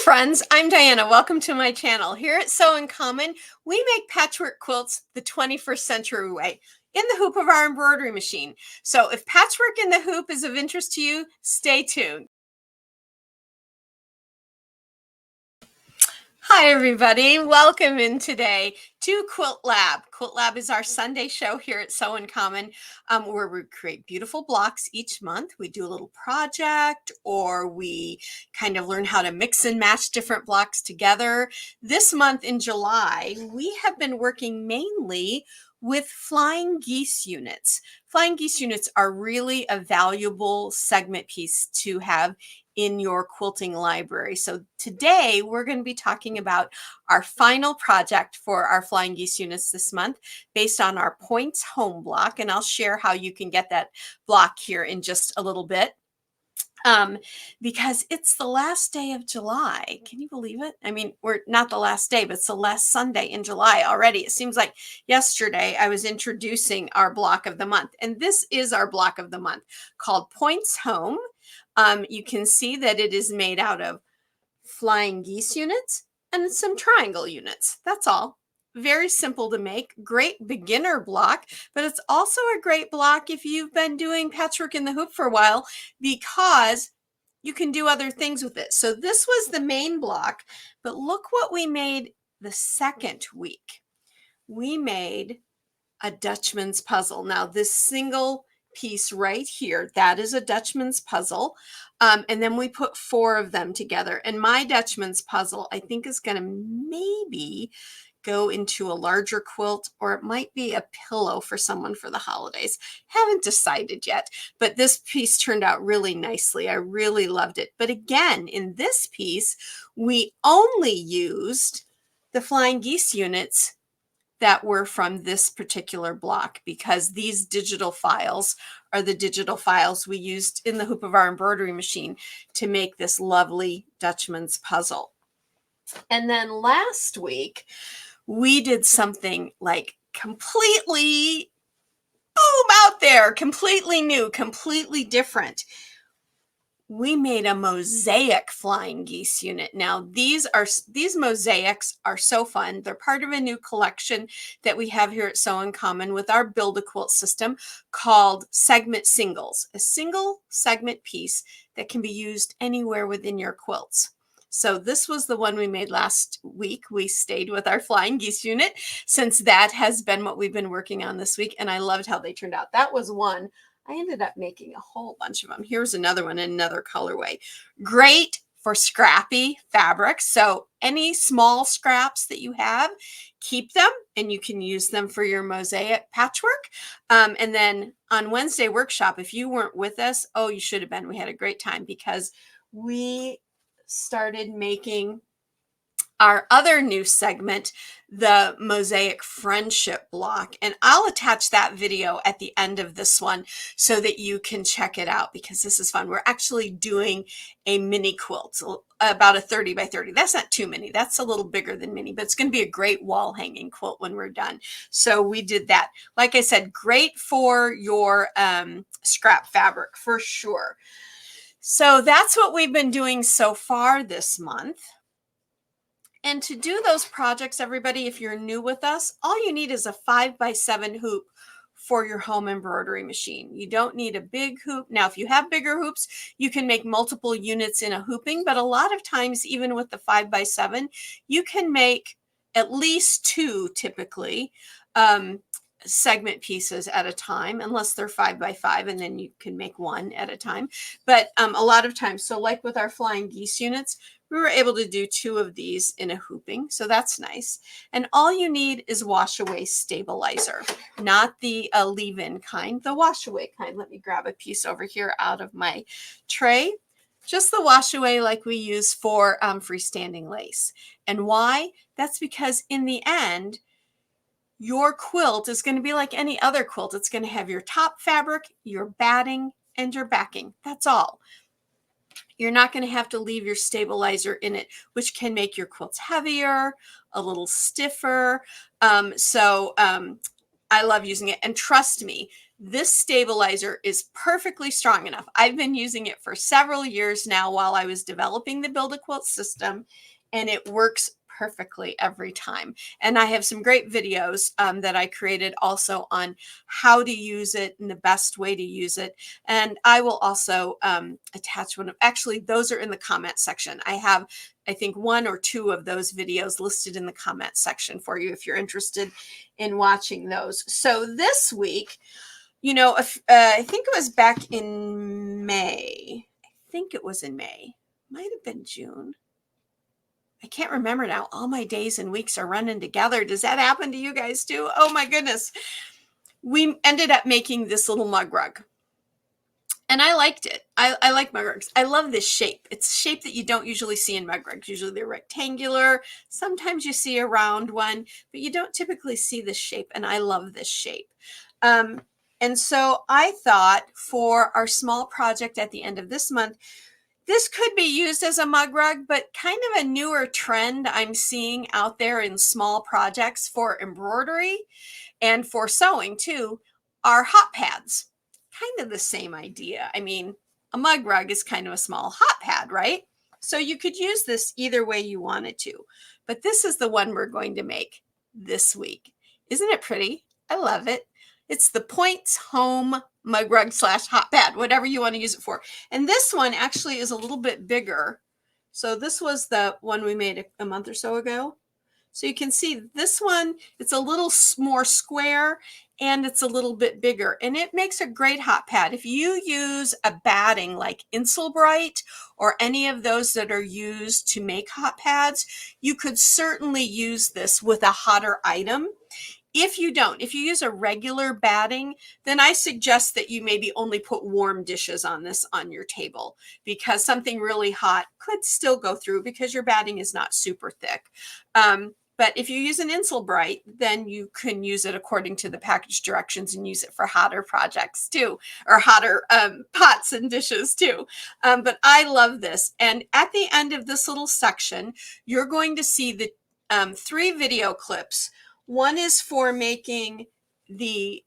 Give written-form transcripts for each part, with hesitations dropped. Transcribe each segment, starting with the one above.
friends, I'm Diana. Welcome to my channel. Here at Sew in Common, we make patchwork quilts the 21st century way in the hoop of our embroidery machine. So if patchwork in the hoop is of interest to you, stay tuned. Hi everybody, welcome in today to Quilt Lab. Quilt Lab is our Sunday show here at Sew in Common where we create beautiful blocks each month. We do a little project or we kind of learn how to mix and match different blocks together. This month in July, we have been working mainly with Flying Geese units. Flying Geese units are really a valuable segment piece to have in your quilting library. So today we're going to be talking about our final project for our Flying Geese units this month based on our points home block. And I'll share how you can get that block here in just a little bit. Because it's the last day of July. Can you believe it? I mean, we're not the last day, but it's the last Sunday in July already. It seems like yesterday I was introducing our block of the month, and this is our block of the month called Points Home. You can see that it is made out of Flying Geese units and some triangle units. That's all. Very simple to make, great beginner block, but it's also a great block if you've been doing patchwork in the hoop for a while because you can do other things with it. So this was the main block, but look what we made the second week. We made a Dutchman's puzzle. Now this single piece right here, that is a Dutchman's puzzle. And then we put 4 of them together. And my Dutchman's puzzle, I think, is going to maybe go into a larger quilt, or it might be a pillow for someone for the holidays. Haven't decided yet, but this piece turned out really nicely. I really loved it. But again, in this piece, we only used the Flying Geese units that were from this particular block because these digital files are the digital files we used in the hoop of our embroidery machine to make this lovely Dutchman's puzzle. And then last week, we did something like completely out there, completely new, completely different. We made a Mosaic Flying Geese unit. Now, these mosaics are so fun. They're part of a new collection that we have here at Sew in Common with our Build-A-Quilt system called Segment Singles, a single segment piece that can be used anywhere within your quilts. So this was the one we made last week. We stayed with our Flying Geese unit since that has been what we've been working on this week, and I loved how they turned out. That was one. I ended up making a whole bunch of them. Here's another one in another colorway. Great for scrappy fabrics. So any small scraps that you have, keep them and you can use them for your mosaic patchwork. And then on Wednesday workshop, if you weren't with us, oh, you should have been. We had a great time because we started making our other new segment, the Mosaic Friendship block. And I'll attach that video at the end of this one so that you can check it out because this is fun. We're actually doing a mini quilt, about a 30 by 30. That's not too mini. That's a little bigger than mini, but it's going to be a great wall hanging quilt when we're done. So we did that. Like I said, great for your scrap fabric for sure. So that's what we've been doing so far this month. And to do those projects, everybody, if you're new with us, all you need is a 5x7 hoop for your home embroidery machine. You don't need a big hoop. Now, if you have bigger hoops, you can make multiple units in a hooping, but a lot of times, even with the 5x7, you can make at least 2 typically segment pieces at a time, unless they're 5x5, and then you can make 1 at a time. But a lot of times, so like with our Flying Geese units, we were able to do 2 of these in a hooping, so that's nice. And all you need is wash away stabilizer, not the leave-in kind, the wash away kind. Let me grab a piece over here out of my tray. Just the wash away like we use for freestanding lace. And why? That's because in the end, your quilt is going to be like any other quilt. It's going to have your top fabric, your batting, and your backing. That's all. You're not going to have to leave your stabilizer in it, which can make your quilts heavier, a little stiffer. I love using it. And trust me, this stabilizer is perfectly strong enough. I've been using it for several years now while I was developing the Build a Quilt system, and it works perfectly every time. And I have some great videos that I created also on how to use it and the best way to use it. And I will also attach one of, actually, those are in the comment section. I have, I think, 1 or 2 of those videos listed in the comment section for you if you're interested in watching those. So this week, you know, I think it was back in May. I think it was in May. Might have been June. I can't remember now. All my days and weeks are running together. Does that happen to you guys too? Oh my goodness. We ended up making this little mug rug. And I liked it. I like mug rugs. I love this shape. It's a shape that you don't usually see in mug rugs. Usually they're rectangular. Sometimes you see a round one, but you don't typically see this shape. And I love this shape. And so I thought for our small project at the end of this month, this could be used as a mug rug, but kind of a newer trend I'm seeing out there in small projects for embroidery and for sewing too are hot pads. Kind of the same idea. I mean, a mug rug is kind of a small hot pad, right? So you could use this either way you wanted to, but this is the one we're going to make this week. Isn't it pretty? I love it. It's the Points Home mug rug / hot pad, whatever you want to use it for. And this one actually is a little bit bigger. So this was the one we made a month or so ago. So you can see this one, it's a little more square and it's a little bit bigger, and it makes a great hot pad. If you use a batting like Insulbright or any of those that are used to make hot pads, you could certainly use this with a hotter item. If you don't, if you use a regular batting, then I suggest that you maybe only put warm dishes on this on your table, because something really hot could still go through because your batting is not super thick. But if you use an Insulbright, then you can use it according to the package directions and use it for hotter projects too, or hotter pots and dishes too. But I love this. And at the end of this little section, you're going to see the 3 video clips. One is for making the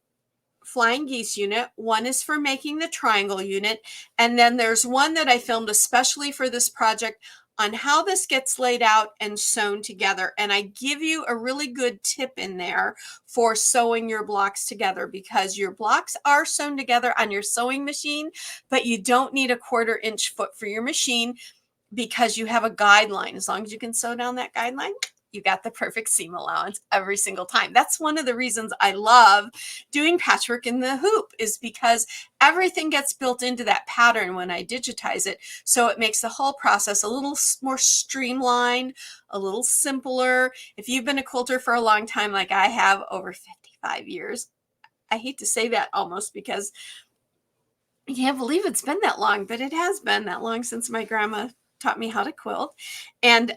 Flying Geese unit, one is for making the triangle unit, and then there's one that I filmed especially for this project on how this gets laid out and sewn together. And I give you a really good tip in there for sewing your blocks together, because your blocks are sewn together on your sewing machine, but you don't need a 1/4 inch foot for your machine because you have a guideline. As long as you can sew down that guideline, you got the perfect seam allowance every single time. That's one of the reasons I love doing patchwork in the hoop, is because everything gets built into that pattern when I digitize it. So it makes the whole process a little more streamlined, a little simpler. If you've been a quilter for a long time, like I have, over 55 years, I hate to say that almost because I can't believe it's been that long, but it has been that long since my grandma taught me how to quilt. And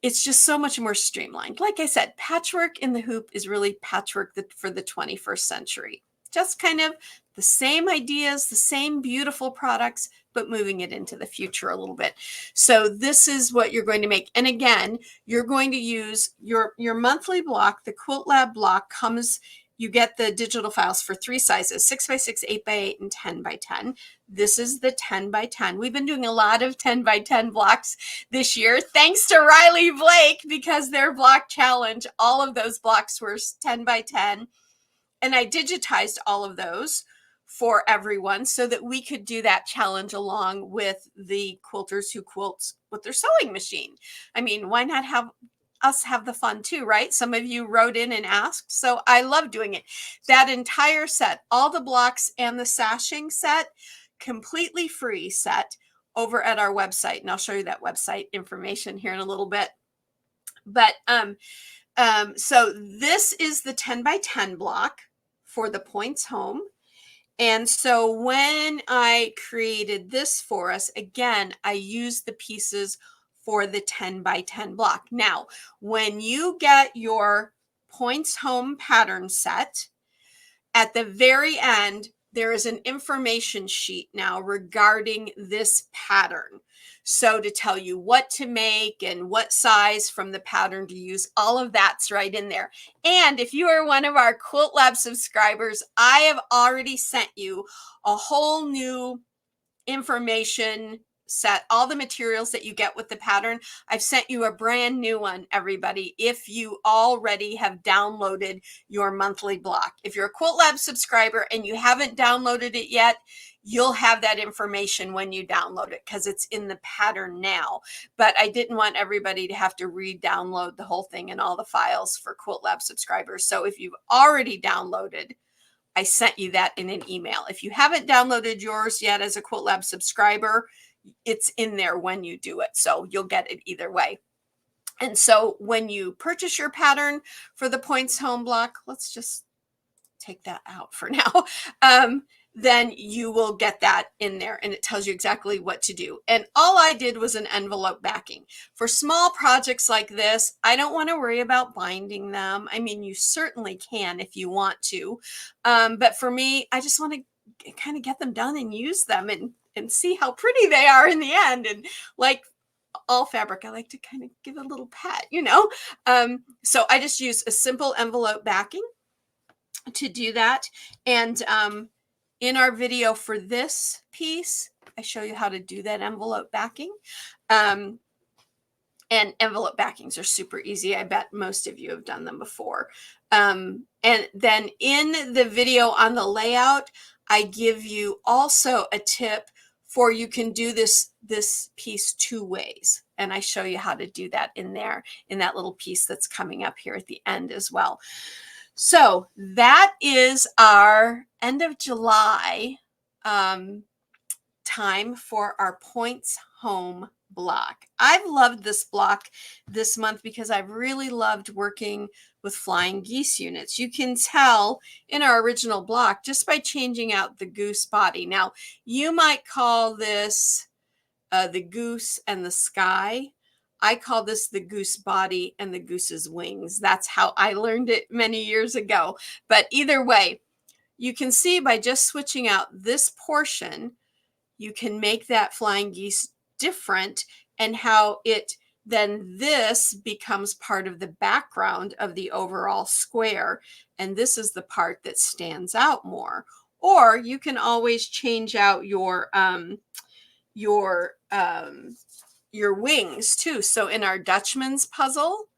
it's just so much more streamlined. Like I said, patchwork in the hoop is really patchwork for the 21st century. Just kind of the same ideas, the same beautiful products, but moving it into the future a little bit. So this is what you're going to make. And again, you're going to use your monthly block. The Quilt Lab block comes, you get the digital files for 3 sizes, 6x6, 8x8, and 10x10. This is the 10x10. We've been doing a lot of 10x10 blocks this year, thanks to Riley Blake, because their block challenge, all of those blocks were 10x10. And I digitized all of those for everyone so that we could do that challenge along with the quilters who quilt with their sewing machine. I mean, why not have us have the fun too, right? Some of you wrote in and asked, so I love doing it. That entire set, all the blocks and the sashing set, completely free set over at our website. And I'll show you that website information here in a little bit. But so this is the 10x10 block for the Points Home. And so when I created this for us, again, I used the pieces for the 10x10 block. Now, when you get your Points Home pattern set, at the very end, there is an information sheet now regarding this pattern. So to tell you what to make and what size from the pattern to use, all of that's right in there. And if you are one of our Quilt Lab subscribers, I have already sent you a whole new information set, all the materials that you get with the pattern. I've sent you a brand new one, everybody, if you already have downloaded your monthly block. If you're a Quilt Lab subscriber and you haven't downloaded it yet, you'll have that information when you download it because it's in the pattern now. But I didn't want everybody to have to re-download the whole thing and all the files for Quilt Lab subscribers. So if you've already downloaded, I sent you that in an email. If you haven't downloaded yours yet as a Quilt Lab subscriber, it's in there when you do it. So you'll get it either way. And so when you purchase your pattern for the Points Home block, let's just take that out for now. Then you will get that in there and it tells you exactly what to do. And all I did was an envelope backing. For small projects like this, I don't want to worry about binding them. I mean, you certainly can if you want to. But for me, I just want to kind of get them done and use them and see how pretty they are in the end. And like all fabric, I like to kind of give it a little pat, you know? So I just use a simple envelope backing to do that. And in our video for this piece, I show you how to do that envelope backing. And envelope backings are super easy. I bet most of you have done them before. And then in the video on the layout, I give you also a tip for you can do this piece two ways. And I show you how to do that in there, in that little piece that's coming up here at the end as well. So that is our end of July time for our Points Home block. I've loved this block this month because I've really loved working with Flying Geese units. You can tell in our original block just by changing out the goose body. Now, you might call this the goose and the sky. I call this the goose body and the goose's wings. That's how I learned it many years ago. But either way, you can see by just switching out this portion, you can make that flying geese different and how it then this becomes part of the background of the overall square. And this is the part that stands out more. Or you can always change out your wings too. So in our Dutchman's puzzle,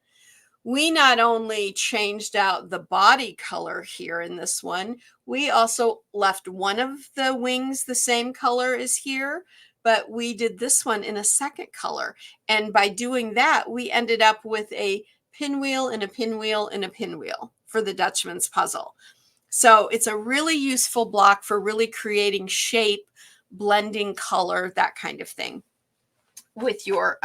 we not only changed out the body color here in this one, we also left one of the wings the same color as here, but we did this one in a second color. And by doing that, we ended up with a pinwheel and a pinwheel and a pinwheel for the Dutchman's puzzle. So it's a really useful block for really creating shape, blending color, that kind of thing with your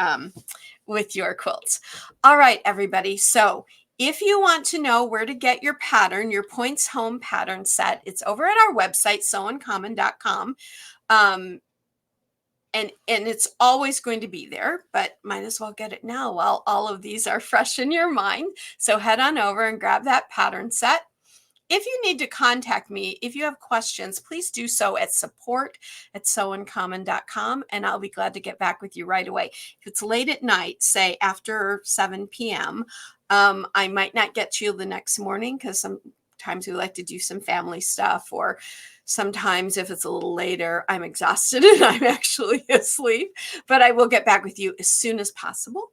quilts. All right, everybody. So if you want to know where to get your pattern, your Points Home pattern set, it's over at our website, sewuncommon.com. And it's always going to be there, but might as well get it now while all of these are fresh in your mind. So head on over and grab that pattern set. If you need to contact me, if you have questions, please do so at support@sewuncommon.com, and I'll be glad to get back with you right away. If it's late at night, say after 7 p.m., I might not get to you the next morning because sometimes we like to do some family stuff, or sometimes if it's a little later, I'm exhausted and I'm actually asleep, but I will get back with you as soon as possible.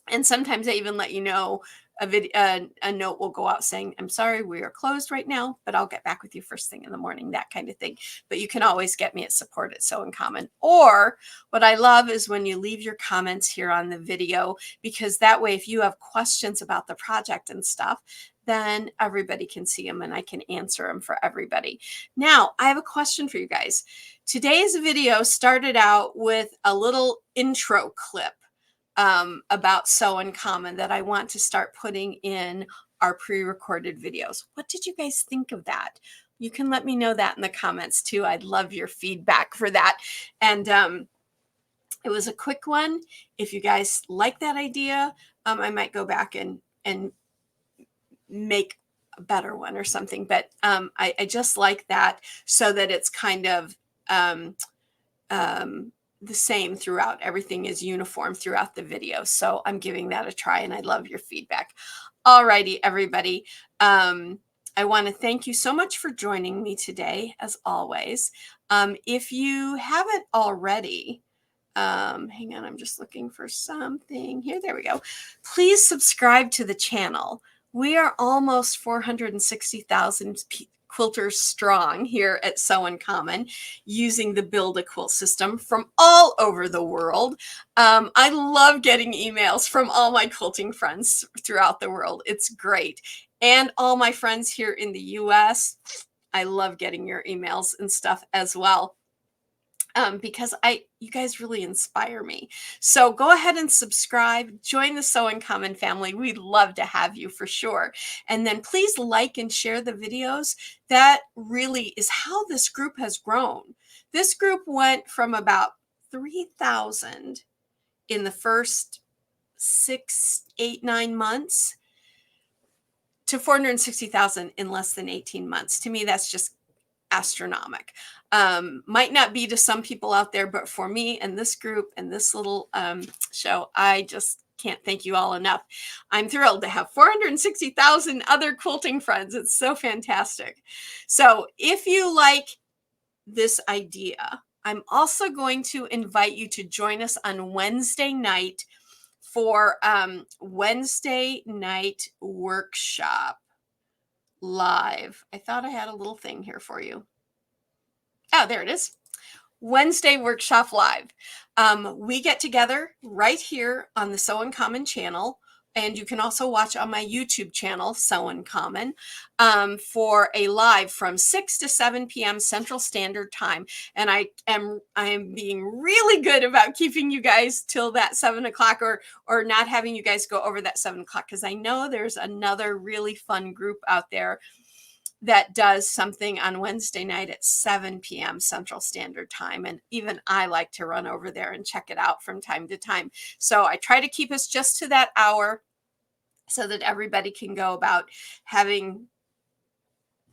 And sometimes I even let you know a note will go out saying, I'm sorry, we are closed right now, but I'll get back with you first thing in the morning, that kind of thing. But you can always get me at support@sewuncommon. Or what I love is when you leave your comments here on the video, because that way, if you have questions about the project and stuff, then everybody can see them and I can answer them for everybody. Now, I have a question for you guys. Today's video started out with a little intro clip about Sew Uncommon that I want to start putting in our pre-recorded videos. What did you guys think of that? You can let me know that in the comments too. I'd love your feedback for that. And it was a quick one. If you guys like that idea, I might go back and make better one or something, but I just like that so that it's kind of the same throughout. Everything is uniform throughout the video. So I'm giving that a try, and I love your feedback. All righty, everybody. I want to thank you so much for joining me today, as always. If you haven't already, hang on, I'm just looking for something here. There we go. Please subscribe to the channel. We are almost 460,000 quilters strong here at Sew Uncommon using the Build a Quilt system from all over the world. I love getting emails from all my quilting friends throughout the world. It's great. And all my friends here in the US, I love getting your emails and stuff as well. Because you guys really inspire me. So go ahead and subscribe, join the Sew Uncommon family. We'd love to have you for sure. And then please like and share the videos. That really is how this group has grown. This group went from about 3,000 in the first 6, 8, 9 months to 460,000 in less than 18 months. To me, that's just astronomical. Might not be to some people out there, but for me and this group and this little show, I just can't thank you all enough. I'm thrilled to have 460,000 other quilting friends. It's so fantastic. So if you like this idea, I'm also going to invite you to join us on Wednesday night for Wednesday night workshop live. I thought I had a little thing here for you. Oh, there it is. Wednesday Workshop Live. We get together right here on the Sew Uncommon channel, and you can also watch on my YouTube channel, Sew Uncommon, for a live from 6 to 7 p.m. Central Standard Time. And I am being really good about keeping you guys till that 7 o'clock, or not having you guys go over that 7 o'clock, because I know there's another really fun group out there that does something on Wednesday night at 7 p.m. Central Standard Time. And even I like to run over there and check it out from time to time. So I try to keep us just to that hour so that everybody can go about having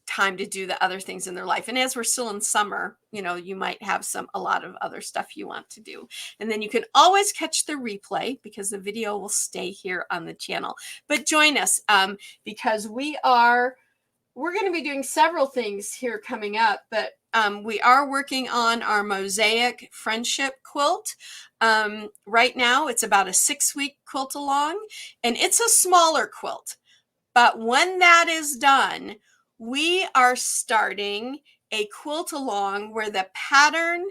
time to do the other things in their life. And as we're still in summer, you might have a lot of other stuff you want to do. And then you can always catch the replay because the video will stay here on the channel. But join us because we're going to be doing several things here coming up, but we are working on our Mosaic Friendship Quilt. Right now, it's about a 6-week quilt along, and it's a smaller quilt. But when that is done, we are starting a quilt along where the pattern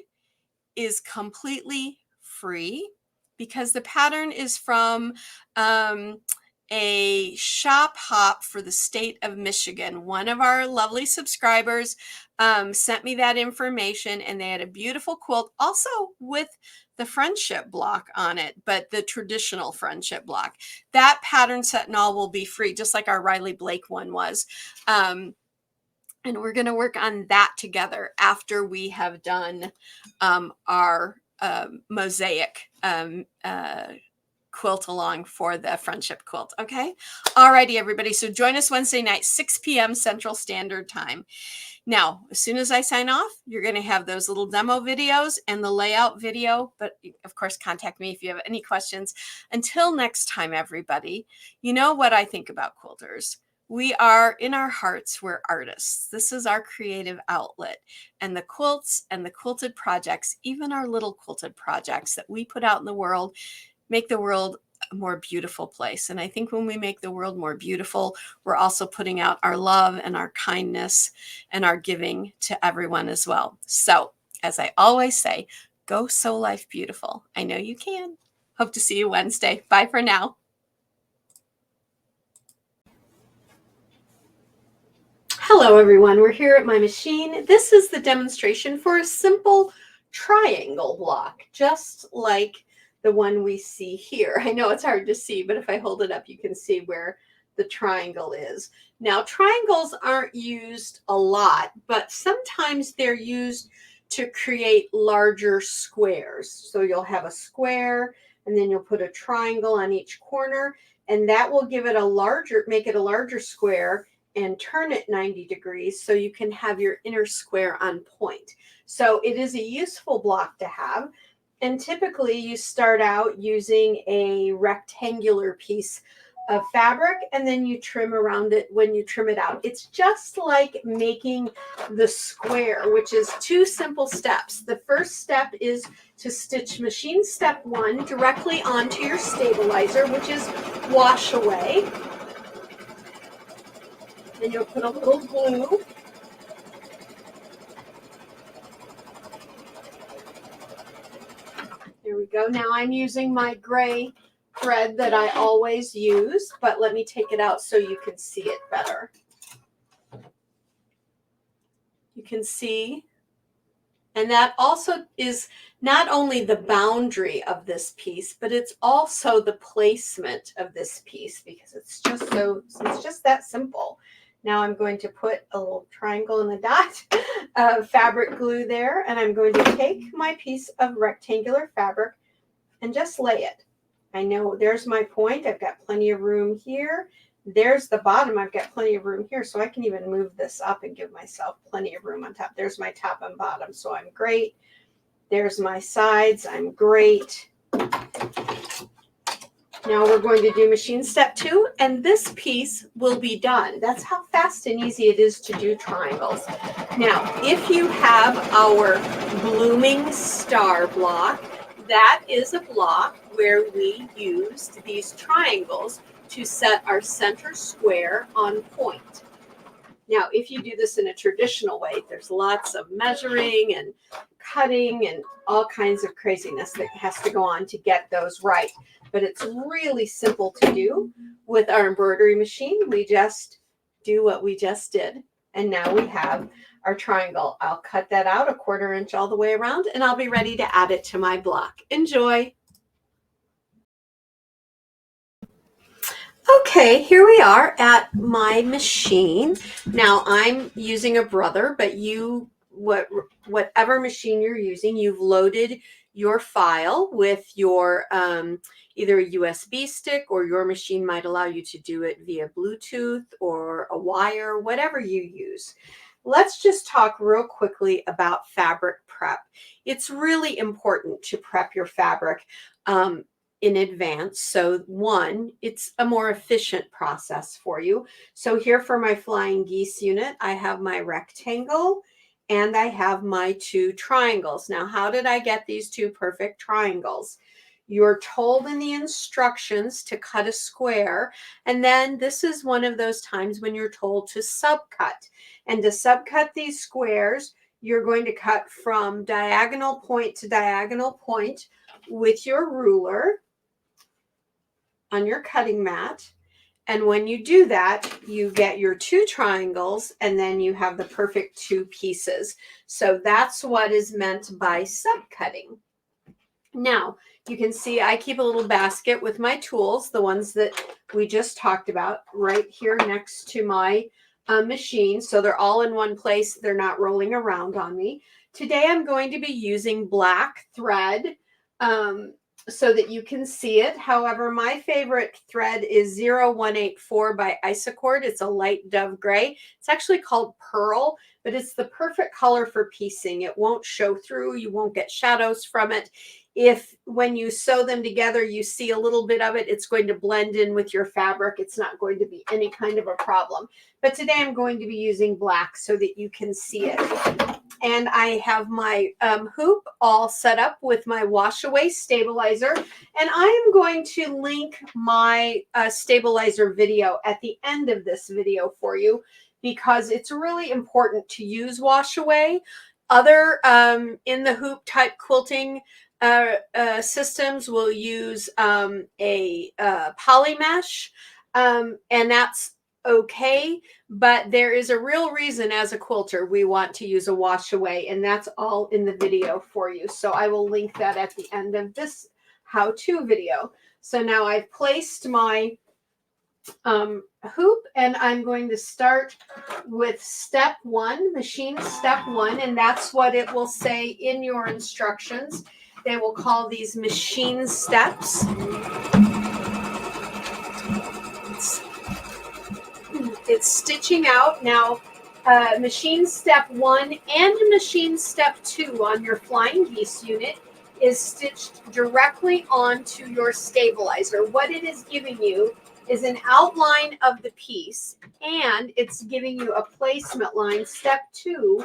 is completely free, because the pattern is from a shop hop for the state of Michigan. One of our lovely subscribers sent me that information, and they had a beautiful quilt also with the friendship block on it, but the traditional friendship block. That pattern set and all will be free, just like our Riley Blake one was. And we're going to work on that together after we have done our Mosaic quilt along for the friendship quilt. Okay. Alrighty, everybody. So join us Wednesday night, 6 p.m. Central Standard Time. Now, as soon as I sign off, you're going to have those little demo videos and the layout video. But of course, contact me if you have any questions. Until next time, everybody, you know what I think about quilters. We are, in our hearts, we're artists. This is our creative outlet. And the quilts and the quilted projects, even our little quilted projects that we put out in the world, make the world a more beautiful place. And I think when we make the world more beautiful, we're also putting out our love and our kindness and our giving to everyone as well. So, as I always say, go sew life beautiful. I know you can. Hope to see you Wednesday. Bye for now. Hello, everyone. We're here at my machine. This is the demonstration for a simple triangle block, just like the one we see here. I know it's hard to see, but if I hold it up, you can see where the triangle is. Now, triangles aren't used a lot, but sometimes they're used to create larger squares. So you'll have a square, and then you'll put a triangle on each corner, and that will give it make it a larger square. and turn it 90 degrees so you can have your inner square on point. So it is a useful block to have. And typically you start out using a rectangular piece of fabric and then you trim around it when you trim it out. It's just like making the square, which is 2 simple steps. The first step is to stitch machine step 1 directly onto your stabilizer, which is wash away. Then you'll put a little glue. There we go. Now I'm using my gray thread that I always use, but let me take it out so you can see it better. You can see, and that also is not only the boundary of this piece, but it's also the placement of this piece, because it's just that simple. Now I'm going to put a little triangle and a dot of fabric glue there, and I'm going to take my piece of rectangular fabric and just lay it. I know there's my point. I've got plenty of room here. There's the bottom. I've got plenty of room here, so I can even move this up and give myself plenty of room on top. There's my top and bottom, so I'm great. There's my sides. I'm great. Now we're going to do machine step 2, and this piece will be done. That's how fast and easy it is to do triangles. Now, if you have our blooming star block, that is a block where we used these triangles to set our center square on point. Now, if you do this in a traditional way, there's lots of measuring and cutting and all kinds of craziness that has to go on to get those right. But it's really simple to do with our embroidery machine. We just do what we just did. And now we have our triangle. I'll cut that out 1/4 inch all the way around, and I'll be ready to add it to my block. Enjoy. Okay, here we are at my machine. Now I'm using a Brother, but whatever machine you're using, you've loaded your file with your either a USB stick, or your machine might allow you to do it via Bluetooth or a wire, whatever you use. Let's just talk real quickly about fabric prep. It's really important to prep your fabric in advance. So one, it's a more efficient process for you. So here for my Flying Geese unit, I have my rectangle and I have my 2 triangles. Now, how did I get these 2 perfect triangles? You're told in the instructions to cut a square, and then this is one of those times when you're told to subcut. And to subcut these squares, you're going to cut from diagonal point to diagonal point with your ruler on your cutting mat. And when you do that, you get your 2 triangles, and then you have the perfect 2 pieces. So that's what is meant by subcutting. Now, you can see I keep a little basket with my tools, the ones that we just talked about, right here next to my machine. So they're all in one place. They're not rolling around on me. Today, I'm going to be using black thread so that you can see it. However, my favorite thread is 0184 by Isacord. It's a light dove gray. It's actually called Pearl, but it's the perfect color for piecing. It won't show through. You won't get shadows from it. If when you sew them together, you see a little bit of it, it's going to blend in with your fabric. It's not going to be any kind of a problem. But today I'm going to be using black so that you can see it. And I have my hoop all set up with my wash away stabilizer. And I am going to link my stabilizer video at the end of this video for you, because it's really important to use wash away. Other in the hoop type quilting systems will use a poly mesh, and that's okay, but there is a real reason as a quilter we want to use a wash away, and that's all in the video for you. So I will link that at the end of this how-to video. So now I've placed my hoop, and I'm going to start with step 1, machine step 1, and that's what it will say in your instructions. They will call these machine steps. It's stitching out. Now, machine step 1 and machine step 2 on your Flying Geese unit is stitched directly onto your stabilizer. What it is giving you is an outline of the piece, and it's giving you a placement line. Step 2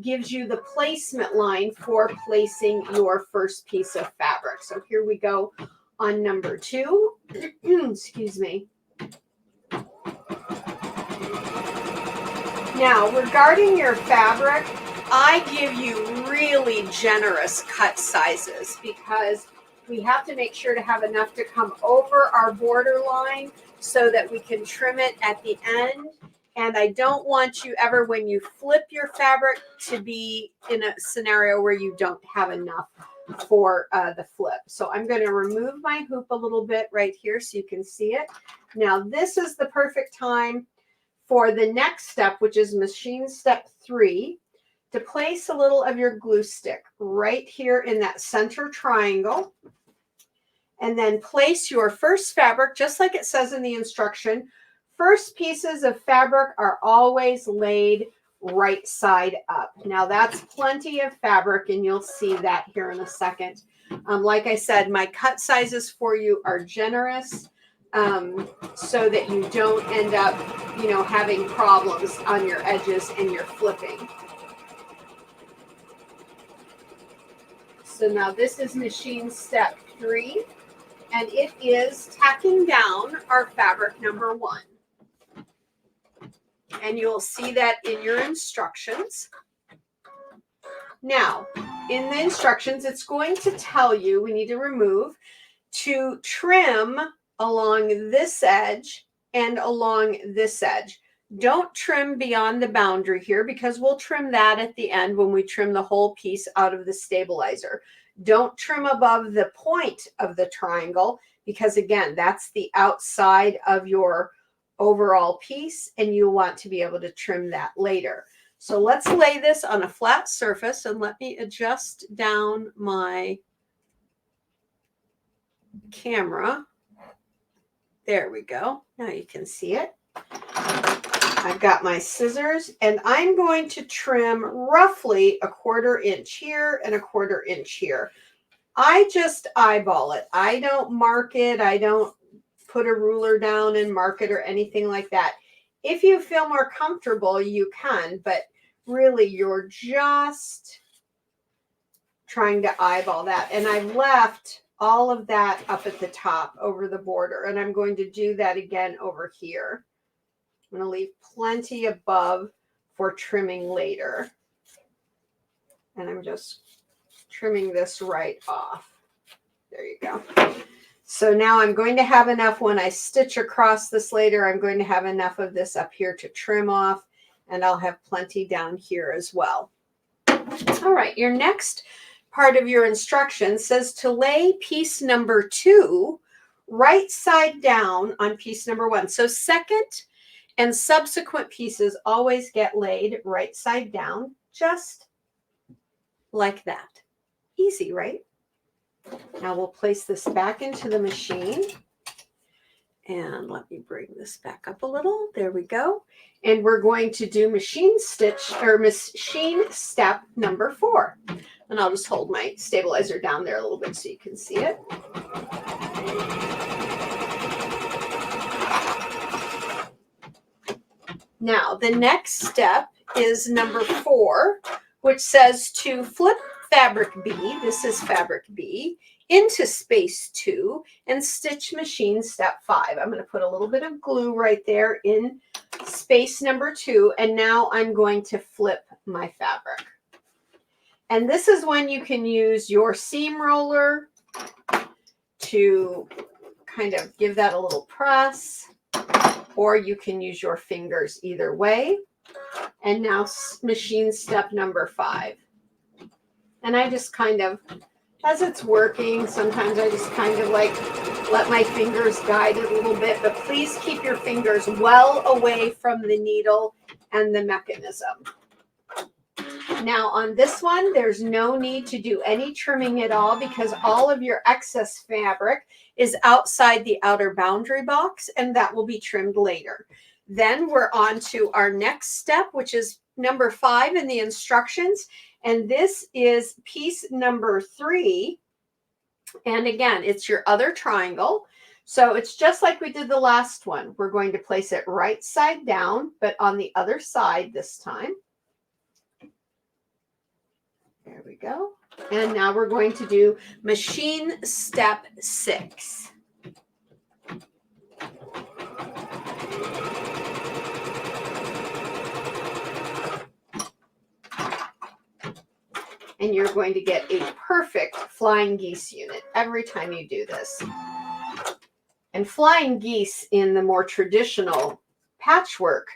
gives you the placement line for placing your first piece of fabric. So here we go on number 2. Excuse me. Now, regarding your fabric, I give you really generous cut sizes because we have to make sure to have enough to come over our border line so that we can trim it at the end. And I don't want you ever, when you flip your fabric, to be in a scenario where you don't have enough for the flip. So I'm going to remove my hoop a little bit right here so you can see it. Now, this is the perfect time for the next step, which is machine step 3, to place a little of your glue stick right here in that center triangle, and then place your first fabric, just like it says in the instruction. First pieces of fabric are always laid right side up. Now that's plenty of fabric, and you'll see that here in a second. Like I said, my cut sizes for you are generous, so that you don't end up, having problems on your edges and your flipping. So now this is machine step 3, and it is tacking down our fabric number 1. And you'll see that in your instructions. Now, in the instructions, it's going to tell you, we need to remove, to trim along this edge and along this edge. Don't trim beyond the boundary here, because we'll trim that at the end when we trim the whole piece out of the stabilizer. Don't trim above the point of the triangle, because again, that's the outside of your overall piece, and you want to be able to trim that later. So let's lay this on a flat surface, and let me adjust down my camera. There we go. Now you can see it. I've got my scissors, and I'm going to trim roughly 1/4 inch here and 1/4 inch here. I just eyeball it. I don't mark it. I don't put a ruler down and mark it or anything like that. If you feel more comfortable, you can, but really you're just trying to eyeball that. And I've left all of that up at the top over the border, and I'm going to do that again over here. I'm going to leave plenty above for trimming later. And I'm just trimming this right off. There you go. So now I'm going to have enough when I stitch across this later. I'm going to have enough of this up here to trim off, and I'll have plenty down here as well. All right, your next part of your instruction says to lay piece number 2 right side down on piece number 1. So second and subsequent pieces always get laid right side down, just like that. Easy, right? Now we'll place this back into the machine. And let me bring this back up a little. There we go. And we're going to do machine step number 4. And I'll just hold my stabilizer down there a little bit so you can see it. Now, the next step is number 4, which says to flip fabric B, this is fabric B, into space 2 and stitch machine step 5. I'm going to put a little bit of glue right there in space number 2, and now I'm going to flip my fabric. And this is when you can use your seam roller to kind of give that a little press, or you can use your fingers, either way. And now machine step number 5. And I just kind of, as it's working, sometimes I just kind of like let my fingers guide it a little bit, but please keep your fingers well away from the needle and the mechanism. Now on this one, there's no need to do any trimming at all, because all of your excess fabric is outside the outer boundary box, and that will be trimmed later. Then we're on to our next step, which is number 5 in the instructions. And this is piece number 3. And again, it's your other triangle. So it's just like we did the last one. We're going to place it right side down, but on the other side this time. There we go. And now we're going to do machine step 6. And you're going to get a perfect flying geese unit every time you do this. And flying geese in the more traditional patchwork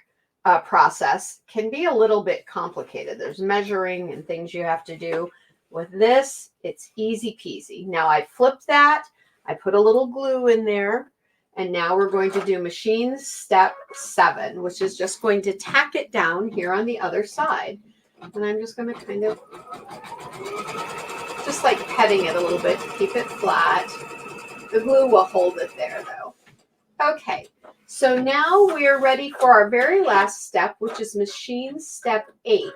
process can be a little bit complicated. There's measuring and things you have to do. With this, it's easy peasy. Now I flipped that. I put a little glue in there. And now we're going to do machine step 7, which is just going to tack it down here on the other side. And I'm just going to kind of just like petting it a little bit to keep it flat. The glue will hold it there though. Okay, so now we're ready for our very last step, which is machine step 8.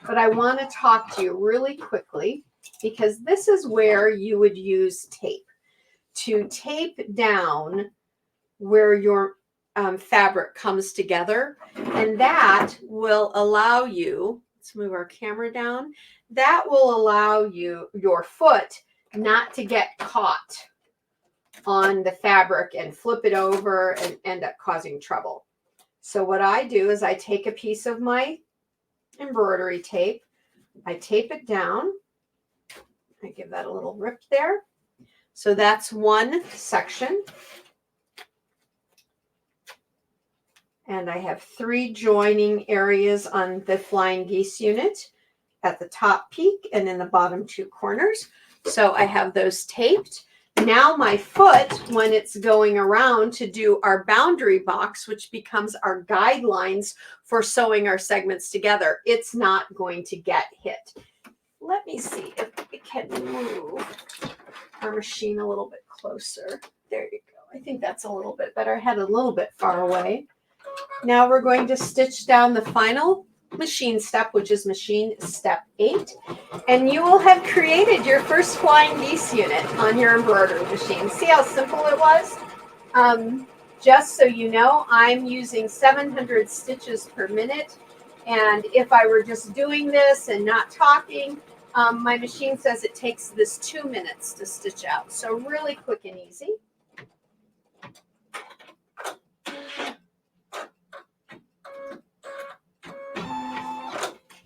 But I want to talk to you really quickly because this is where you would use tape to tape down where your fabric comes together. And that will allow you, let's move our camera down, that will allow you, your foot, not to get caught on the fabric and flip it over and end up causing trouble. So what I do is I take a piece of my embroidery tape, I tape it down, I give that a little rip there. So that's one section. And I have 3 joining areas on the Flying Geese unit at the top peak and in the bottom 2 corners. So I have those taped. Now my foot, when it's going around to do our boundary box, which becomes our guidelines for sewing our segments together, it's not going to get hit. Let me see if we can move our machine a little bit closer. There you go. I think that's a little bit better. I had a little bit far away. Now we're going to stitch down the final machine step, which is machine step 8. And you will have created your first Flying Geese unit on your embroidery machine. See how simple it was? Just so you know, I'm using 700 stitches per minute. And if I were just doing this and not talking, my machine says it takes this 2 minutes to stitch out. So really quick and easy.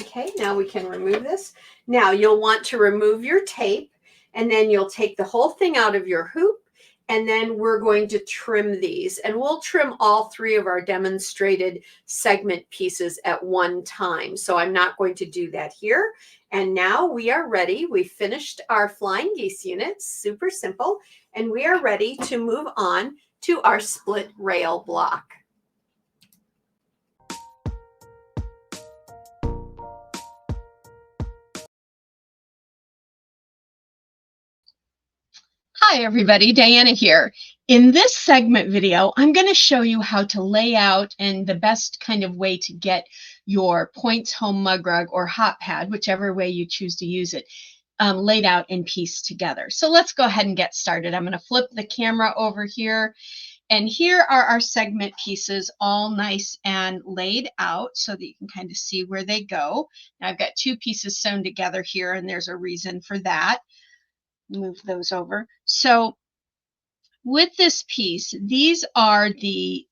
Okay, now we can remove this. Now you'll want to remove your tape, and then you'll take the whole thing out of your hoop, and then we're going to trim these. And we'll trim all 3 of our demonstrated segment pieces at one time. So I'm not going to do that here. And now we are ready. We finished our Flying Geese unit, super simple, and we are ready to move on to our split rail block. Hi everybody, Diana here. In this segment video, I'm going to show you how to lay out and the best kind of way to get your points home mug rug or hot pad, whichever way you choose to use it, laid out and pieced together. So let's go ahead and get started. I'm going to flip the camera over here, and here are our segment pieces all nice and laid out so that you can kind of see where they go. Now I've got 2 pieces sewn together here, and there's a reason for that. Move those over. So with this piece, these are the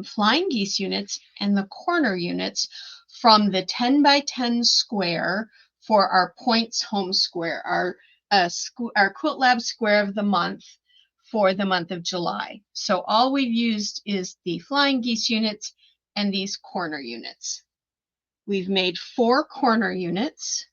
Flying Geese units and the corner units from the 10 by 10 square for our points home square, our Quilt Lab square of the month for the month of July. So all we've used is the Flying Geese units and these corner units. We've made 4 corner units,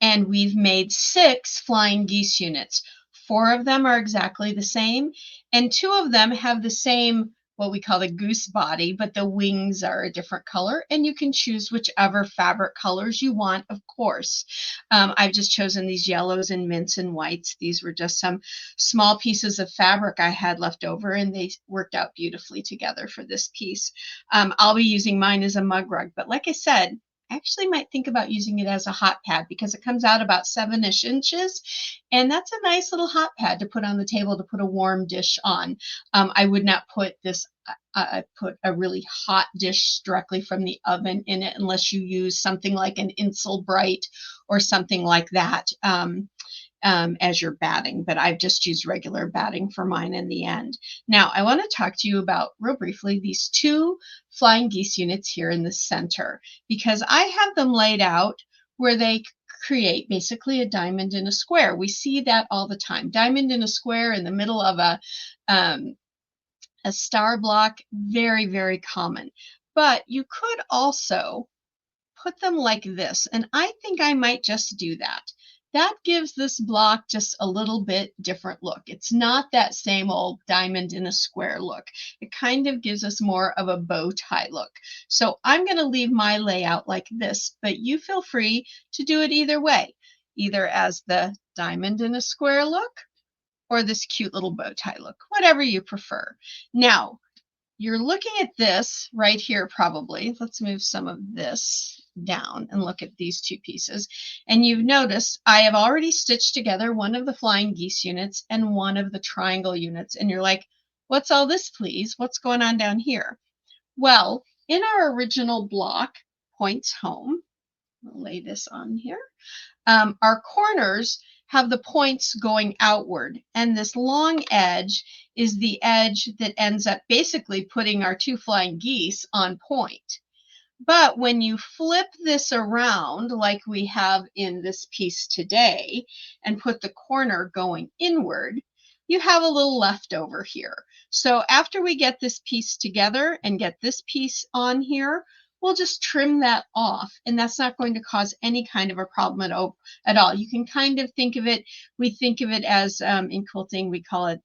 and we've made 6 Flying Geese units. 4 of them are exactly the same, and 2 of them have the same what we call the goose body, but the wings are a different color, and you can choose whichever fabric colors you want, of course. I've just chosen these yellows and mints and whites. These were just some small pieces of fabric I had left over, and they worked out beautifully together for this piece. I'll be using mine as a mug rug, but like I said, I actually might think about using it as a hot pad because it comes out about 7-ish inches, and that's a nice little hot pad to put on the table to put a warm dish on. I would not put this, put a really hot dish directly from the oven in it unless you use something like an Insel Bright or something like that as your batting, but I've just used regular batting for mine in the end. Now, I want to talk to you about, real briefly, these two Flying Geese units here in the center, because I have them laid out where they create basically a diamond in a square. We see that all the time. Diamond in a square in the middle of a star block, very, very common. But you could also put them like this, and I think I might just do that. That gives this block just a little bit different look. It's not that same old diamond in a square look. It kind of gives us more of a bow tie look. So I'm going to leave my layout like this, but you feel free to do it either way, either as the diamond in a square look or this cute little bow tie look, whatever you prefer. Now, you're looking at this right here probably. Let's move some of this down and look at these two pieces. And you've noticed I have already stitched together one of the Flying Geese units and one of the triangle units. And you're like, what's all this, please? What's going on down here? Well, in our original block, Points Home, I'll lay this on here. Our corners have the points going outward, and this long edge is the edge that ends up basically putting our two flying geese on point. But when you flip this around, like we have in this piece today, and put the corner going inward, you have a little leftover here. So after we get this piece together and get this piece on here, we'll just trim that off, and that's not going to cause any kind of a problem at all. You can kind of think of it, we think of it as, in quilting, we call it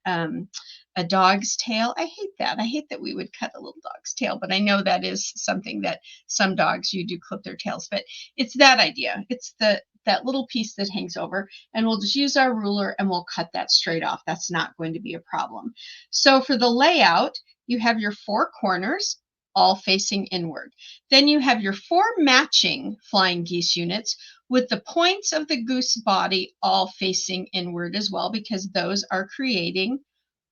a dog's tail. I hate that. I hate that we would cut a little dog's tail, but I know that is something that some dogs, you do clip their tails, but it's that idea. It's that little piece that hangs over, and we'll just use our ruler and we'll cut that straight off. That's not going to be a problem. So for the layout, you have your 4 corners all facing inward. Then you have your 4 matching Flying Geese units with the points of the goose body all facing inward as well, because those are creating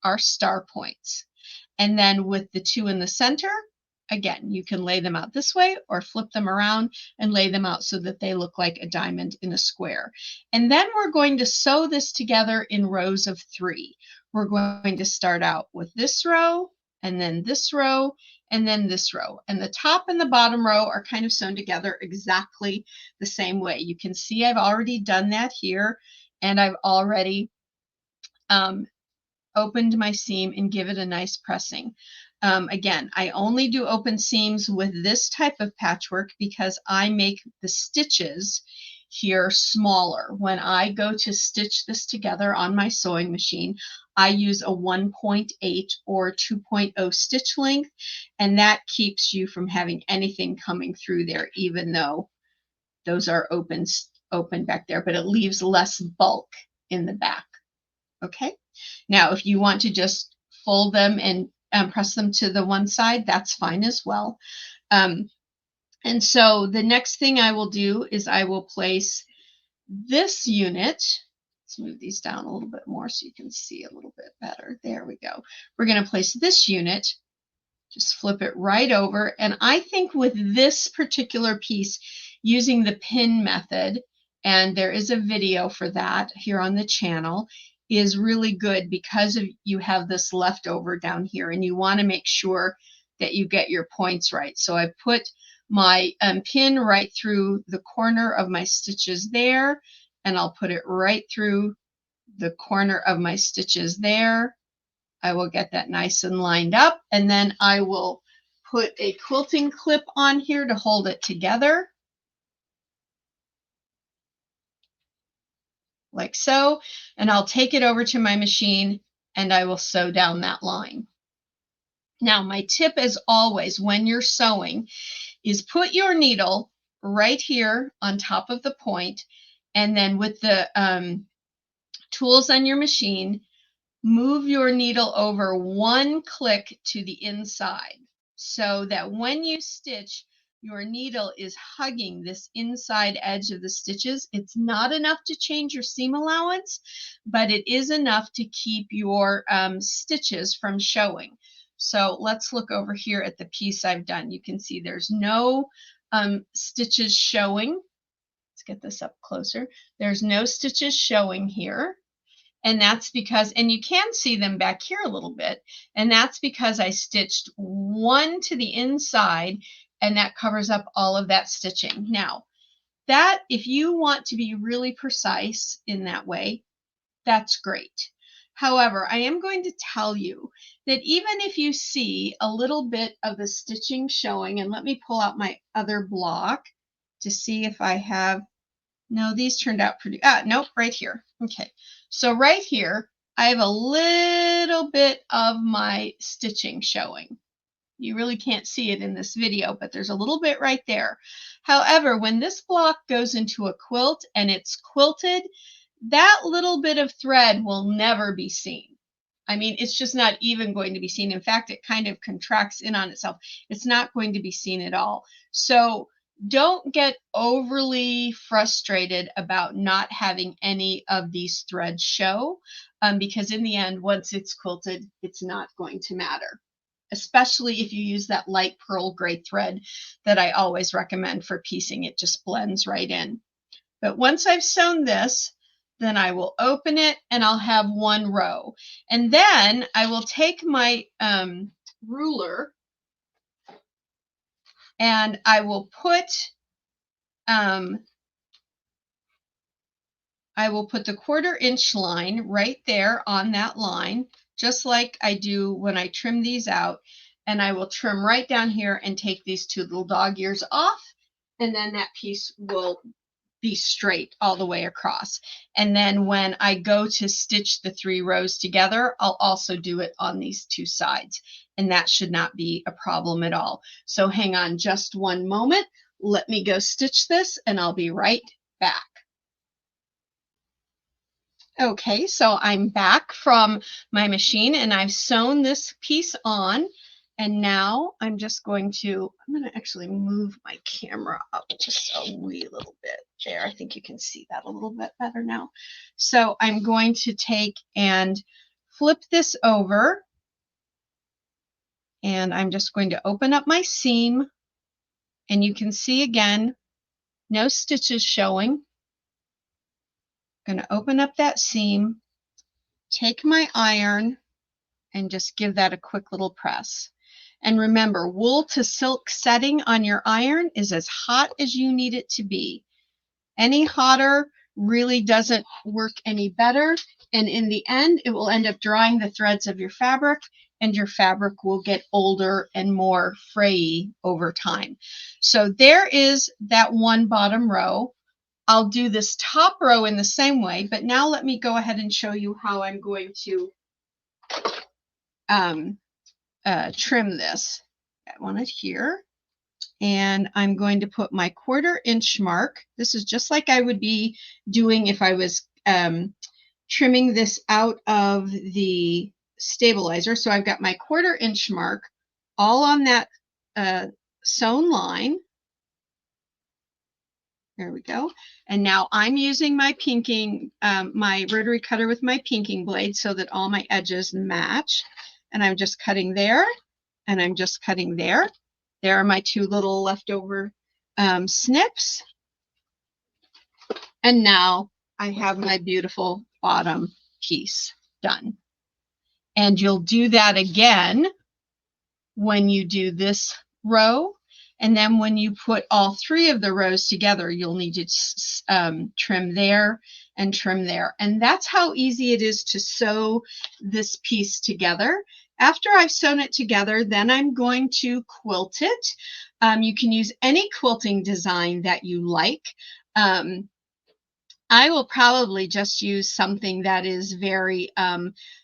our star points. And then with the 2 in the center, again, you can lay them out this way or flip them around and lay them out so that they look like a diamond in a square. And then we're going to sew this together in rows of 3. We're going to start out with this row, and then this row, and then this row. And the top and the bottom row are kind of sewn together exactly the same way. You can see I've already done that here, and I've already opened my seam and give it a nice pressing. Again, I only do open seams with this type of patchwork because I make the stitches here smaller. When I go to stitch this together on my sewing machine, I use a 1.8 or 2.0 stitch length, and that keeps you from having anything coming through there, even though those are open back there, but it leaves less bulk in the back. Okay. Now, if you want to just fold them and press them to the one side, that's fine as well. And so the next thing I will do is I will place this unit. Let's move these down a little bit more so you can see a little bit better. There we go. We're going to place this unit, just flip it right over. And I think with this particular piece, using the pin method, and there is a video for that here on the channel, is really good because you have this leftover down here, and you want to make sure that you get your points right. So I put my pin right through the corner of my stitches there, and I'll put it right through the corner of my stitches there. I will get that nice and lined up, and then I will put a quilting clip on here to hold it together, like so, and I'll take it over to my machine and I will sew down that line. Now, my tip as always when you're sewing is put your needle right here on top of the point, and then with the tools on your machine, move your needle over one click to the inside so that when you stitch, your needle is hugging this inside edge of the stitches. It's not enough to change your seam allowance, but it is enough to keep your stitches from showing. So let's look over here at the piece I've done. You can see there's no stitches showing. Let's get this up closer. There's no stitches showing here. And that's because, and you can see them back here a little bit, and that's because I stitched one to the inside, and that covers up all of that stitching. Now, that, if you want to be really precise in that way, that's great. However, I am going to tell you that even if you see a little bit of the stitching showing, and let me pull out my other block to see if I have, no, these turned out pretty, nope, right here. Okay, so right here, I have a little bit of my stitching showing. You really can't see it in this video, but there's a little bit right there. However, when this block goes into a quilt and it's quilted, that little bit of thread will never be seen. I mean, it's just not even going to be seen. In fact, it kind of contracts in on itself. It's not going to be seen at all. So don't get overly frustrated about not having any of these threads show, because in the end, once it's quilted, it's not going to matter, especially if you use that light pearl gray thread that I always recommend for piecing. It just blends right in. But once I've sewn this, then I will open it and I'll have one row. And then I will take my ruler and I will put the 1/4 inch line right there on that line, just like I do when I trim these out. And I will trim right down here and take these 2 little dog ears off. And then that piece will be straight all the way across. And then when I go to stitch the 3 rows together, I'll also do it on these 2 sides. And that should not be a problem at all. So hang on just one moment. Let me go stitch this and I'll be right back. Okay, so I'm back from my machine and I've sewn this piece on. And now I'm going to actually move my camera up just a wee little bit there. I think you can see that a little bit better now. So I'm going to take and flip this over. And I'm just going to open up my seam. And you can see again, no stitches showing. I'm going to open up that seam, take my iron, and just give that a quick little press. And remember, wool to silk setting on your iron is as hot as you need it to be. Any hotter really doesn't work any better. And in the end, it will end up drying the threads of your fabric, and your fabric will get older and more frayy over time. So there is that one bottom row. I'll do this top row in the same way, but now let me go ahead and show you how I'm going to trim this. I want it here, and I'm going to put my 1/4 inch mark. This is just like I would be doing if I was trimming this out of the stabilizer. So I've got my 1/4 inch mark all on that sewn line. There we go. And now I'm using my pinking, my rotary cutter with my pinking blade so that all my edges match. And I'm just cutting there, and I'm just cutting there. There are my 2 little leftover snips. And now I have my beautiful bottom piece done. And you'll do that again when you do this row. And then when you put all 3 of the rows together, you'll need to trim there and trim there. And that's how easy it is to sew this piece together. After I've sewn it together, then I'm going to quilt it. You can use any quilting design that you like. I will probably just use something that is very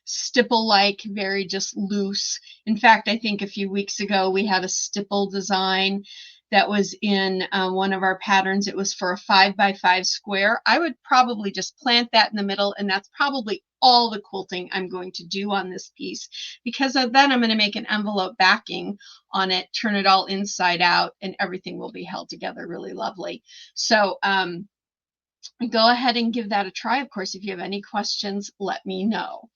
stipple-like, very just loose. In fact, I think a few weeks ago we had a stipple design that was in one of our patterns. It was for a 5x5 square. I would probably just plant that in the middle, and that's probably all the quilting I'm going to do on this piece, because then I'm going to make an envelope backing on it, turn it all inside out, and everything will be held together really lovely. So go ahead and give that a try. Of course, if you have any questions, let me know.